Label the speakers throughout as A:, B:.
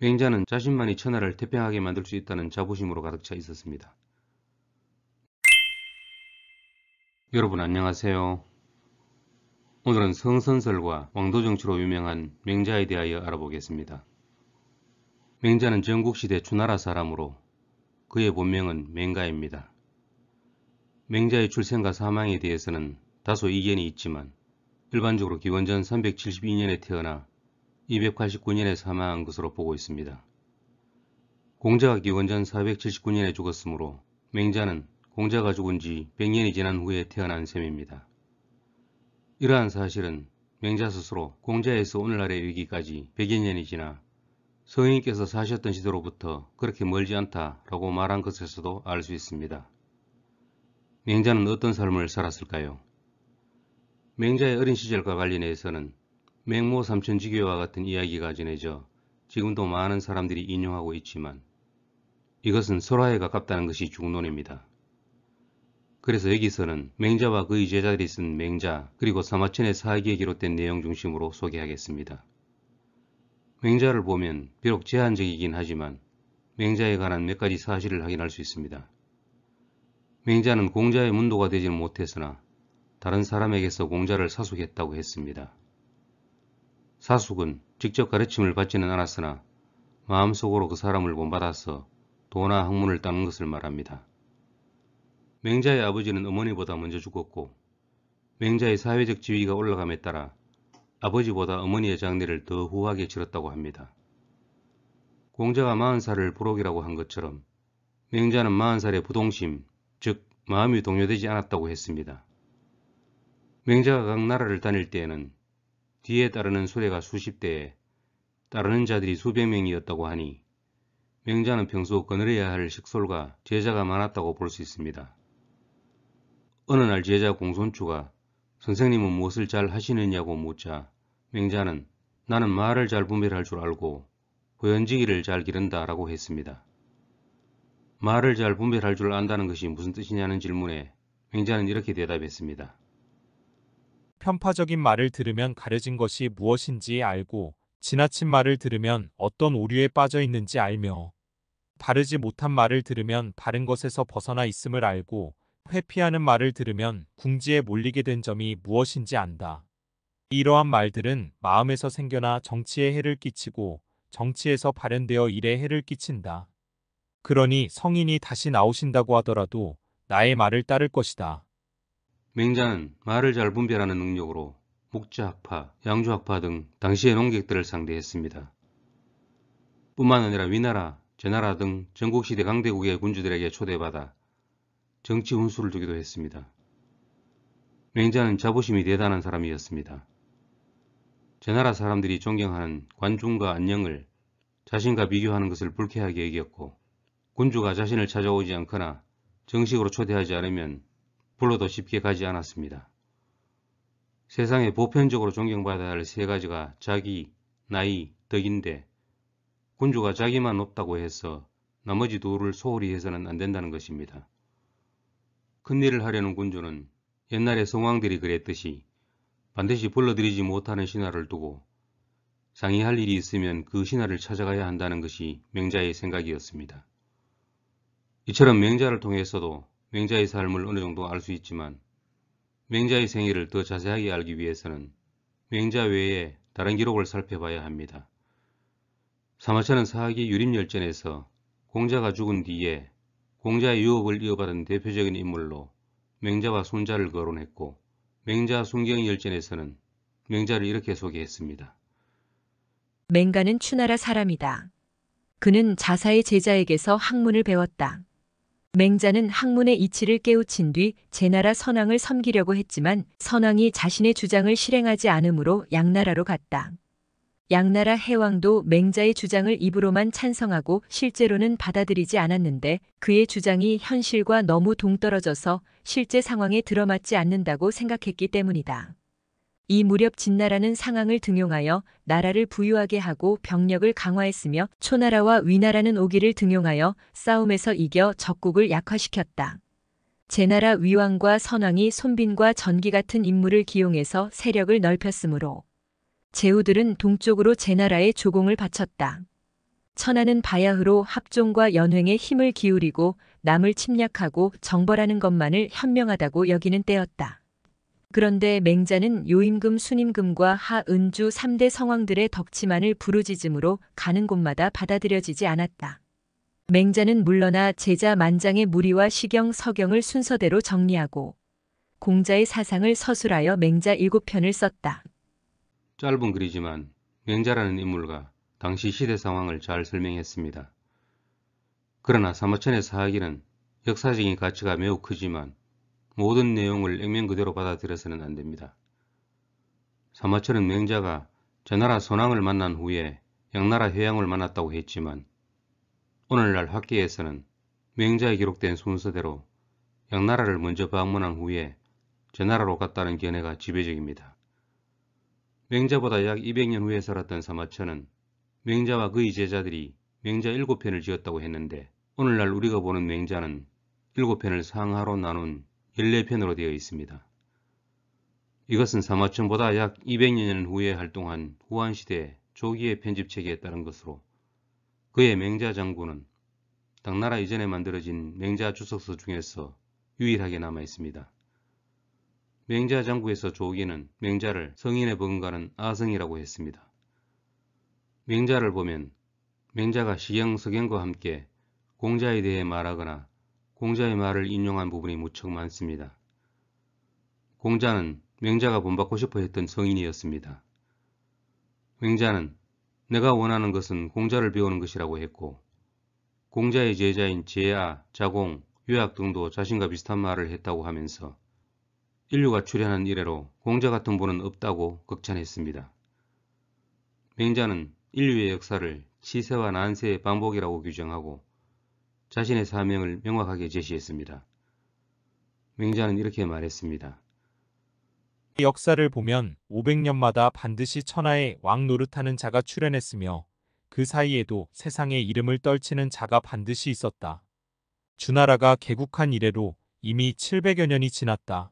A: 맹자는 자신만이 천하를 태평하게 만들 수 있다는 자부심으로 가득 차 있었습니다. 여러분 안녕하세요. 오늘은 성선설과 왕도정치로 유명한 맹자에 대하여 알아보겠습니다. 맹자는 전국시대 주나라 사람으로 그의 본명은 맹가입니다. 맹자의 출생과 사망에 대해서는 다소 이견이 있지만 일반적으로 기원전 372년에 태어나 289년에 사망한 것으로 보고 있습니다. 공자가 기원전 479년에 죽었으므로 맹자는 공자가 죽은 지 100년이 지난 후에 태어난 셈입니다. 이러한 사실은 맹자 스스로 공자에서 오늘날에 이르기까지 100여 년이 지나 성인께서 사셨던 시대로부터 그렇게 멀지 않다라고 말한 것에서도 알 수 있습니다. 맹자는 어떤 삶을 살았을까요? 맹자의 어린 시절과 관련해서는 맹모 삼천지교와 같은 이야기가 전해져 지금도 많은 사람들이 인용하고 있지만 이것은 설화에 가깝다는 것이 중론입니다. 그래서 여기서는 맹자와 그의 제자들이 쓴 맹자 그리고 사마천의 사기에 기록된 내용 중심으로 소개하겠습니다. 맹자를 보면 비록 제한적이긴 하지만 맹자에 관한 몇 가지 사실을 확인할 수 있습니다. 맹자는 공자의 문도가 되지는 못했으나 다른 사람에게서 공자를 사숙했다고 했습니다. 사숙은 직접 가르침을 받지는 않았으나 마음속으로 그 사람을 본받아서 도나 학문을 따는 것을 말합니다. 맹자의 아버지는 어머니보다 먼저 죽었고 맹자의 사회적 지위가 올라감에 따라 아버지보다 어머니의 장례를 더 후하게 치렀다고 합니다. 공자가 40살을 부록이라고 한 것처럼 맹자는 40살의 부동심, 즉 마음이 동요되지 않았다고 했습니다. 맹자가 각 나라를 다닐 때에는 뒤에 따르는 수레가 수십 대에 따르는 자들이 수백 명이었다고 하니 맹자는 평소 거느려야 할 식솔과 제자가 많았다고 볼 수 있습니다. 어느 날 제자 공손추가 선생님은 무엇을 잘 하시느냐고 묻자 맹자는 나는 말을 잘 분별할 줄 알고 호연지기를 잘 기른다 라고 했습니다. 말을 잘 분별할 줄 안다는 것이 무슨 뜻이냐는 질문에 맹자는 이렇게 대답했습니다.
B: 편파적인 말을 들으면 가려진 것이 무엇인지 알고 지나친 말을 들으면 어떤 오류에 빠져 있는지 알며 바르지 못한 말을 들으면 바른 것에서 벗어나 있음을 알고 회피하는 말을 들으면 궁지에 몰리게 된 점이 무엇인지 안다. 이러한 말들은 마음에서 생겨나 정치에 해를 끼치고 정치에서 발현되어 일에 해를 끼친다. 그러니 성인이 다시 나오신다고 하더라도 나의 말을 따를 것이다.
A: 맹자는 말을 잘 분별하는 능력으로 묵자학파, 양주학파 등 당시의 농객들을 상대했습니다. 뿐만 아니라 위나라, 제나라 등 전국시대 강대국의 군주들에게 초대받아 정치 훈수를 두기도 했습니다. 맹자는 자부심이 대단한 사람이었습니다. 제나라 사람들이 존경하는 관중과 안녕을 자신과 비교하는 것을 불쾌하게 여겼고 군주가 자신을 찾아오지 않거나 정식으로 초대하지 않으면 불러도 쉽게 가지 않았습니다. 세상에 보편적으로 존경받아야 할 세 가지가 자기, 나이, 덕인데 군주가 자기만 높다고 해서 나머지 둘을 소홀히 해서는 안 된다는 것입니다. 큰일을 하려는 군주는 옛날에 성왕들이 그랬듯이 반드시 불러들이지 못하는 신하를 두고 상의할 일이 있으면 그 신하를 찾아가야 한다는 것이 맹자의 생각이었습니다. 이처럼 맹자를 통해서도 맹자의 삶을 어느 정도 알 수 있지만 맹자의 생애를 더 자세하게 알기 위해서는 맹자 외에 다른 기록을 살펴봐야 합니다. 사마천은 사기 유림열전에서 공자가 죽은 뒤에 공자의 유업을 이어받은 대표적인 인물로 맹자와 손자를 거론했고 맹자 순경열전에서는 맹자를 이렇게 소개했습니다.
C: 맹가는 추나라 사람이다. 그는 자사의 제자에게서 학문을 배웠다. 맹자는 학문의 이치를 깨우친 뒤 제나라 선왕을 섬기려고 했지만 선왕이 자신의 주장을 실행하지 않으므로 양나라로 갔다. 양나라 해왕도 맹자의 주장을 입으로만 찬성하고 실제로는 받아들이지 않았는데 그의 주장이 현실과 너무 동떨어져서 실제 상황에 들어맞지 않는다고 생각했기 때문이다. 이 무렵 진나라는 상황을 등용하여 나라를 부유하게 하고 병력을 강화했으며 초나라와 위나라는 오기를 등용하여 싸움에서 이겨 적국을 약화시켰다. 제나라 위왕과 선왕이 손빈과 전기 같은 인물을 기용해서 세력을 넓혔으므로 제후들은 동쪽으로 제나라에 조공을 바쳤다. 천하는 바야흐로 합종과 연횡에 힘을 기울이고 남을 침략하고 정벌하는 것만을 현명하다고 여기는 때였다. 그런데 맹자는 요임금, 순임금과 하은주 3대 성왕들의 덕치만을 부르짖음으로 가는 곳마다 받아들여지지 않았다. 맹자는 물러나 제자 만장의 무리와 시경, 서경을 순서대로 정리하고 공자의 사상을 서술하여 맹자 7편을 썼다.
A: 짧은 글이지만 맹자라는 인물과 당시 시대 상황을 잘 설명했습니다. 그러나 사마천의 사학에는 역사적인 가치가 매우 크지만 모든 내용을 액면 그대로 받아들여서는 안됩니다. 사마천은 맹자가 제나라 선왕을 만난 후에 양나라 회양을 만났다고 했지만 오늘날 학계에서는 맹자에 기록된 순서대로 양나라를 먼저 방문한 후에 제나라로 갔다는 견해가 지배적입니다. 맹자보다 약 200년 후에 살았던 사마천은 맹자와 그의 제자들이 맹자 7편을 지었다고 했는데 오늘날 우리가 보는 맹자는 7편을 상하로 나눈 14편으로 되어 있습니다. 이것은 사마천보다 약 200여 년 후에 활동한 후한시대 조기의 편집체계에 따른 것으로 그의 맹자장구는 당나라 이전에 만들어진 맹자 주석서 중에서 유일하게 남아 있습니다. 맹자장구에서 조기는 맹자를 성인의 버금가는 아성이라고 했습니다. 맹자를 보면 맹자가 시경, 서경과 함께 공자에 대해 말하거나 공자의 말을 인용한 부분이 무척 많습니다. 공자는 맹자가 본받고 싶어 했던 성인이었습니다. 맹자는 내가 원하는 것은 공자를 배우는 것이라고 했고 공자의 제자인 제아, 자공, 유약 등도 자신과 비슷한 말을 했다고 하면서 인류가 출현한 이래로 공자 같은 분은 없다고 극찬했습니다. 맹자는 인류의 역사를 시세와 난세의 반복이라고 규정하고 자신의 사명을 명확하게 제시했습니다. 맹자는 이렇게 말했습니다.
B: 역사를 보면 500년마다 반드시 천하의 왕 노릇하는 자가 출현했으며 그 사이에도 세상의 이름을 떨치는 자가 반드시 있었다. 주나라가 개국한 이래로 이미 700여 년이 지났다.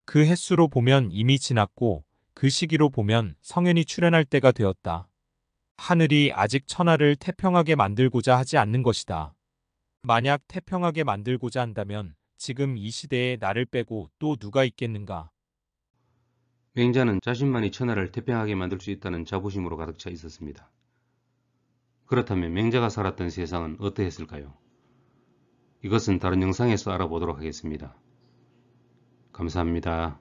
B: 그 횟수로 보면 이미 지났고 그 시기로 보면 성현이 출현할 때가 되었다. 하늘이 아직 천하를 태평하게 만들고자 하지 않는 것이다. 만약 태평하게 만들고자 한다면 지금 이 시대에 나를 빼고 또 누가 있겠는가?
A: 맹자는 자신만이 천하를 태평하게 만들 수 있다는 자부심으로 가득 차 있었습니다. 그렇다면 맹자가 살았던 세상은 어떠했을까요? 이것은 다른 영상에서 알아보도록 하겠습니다. 감사합니다.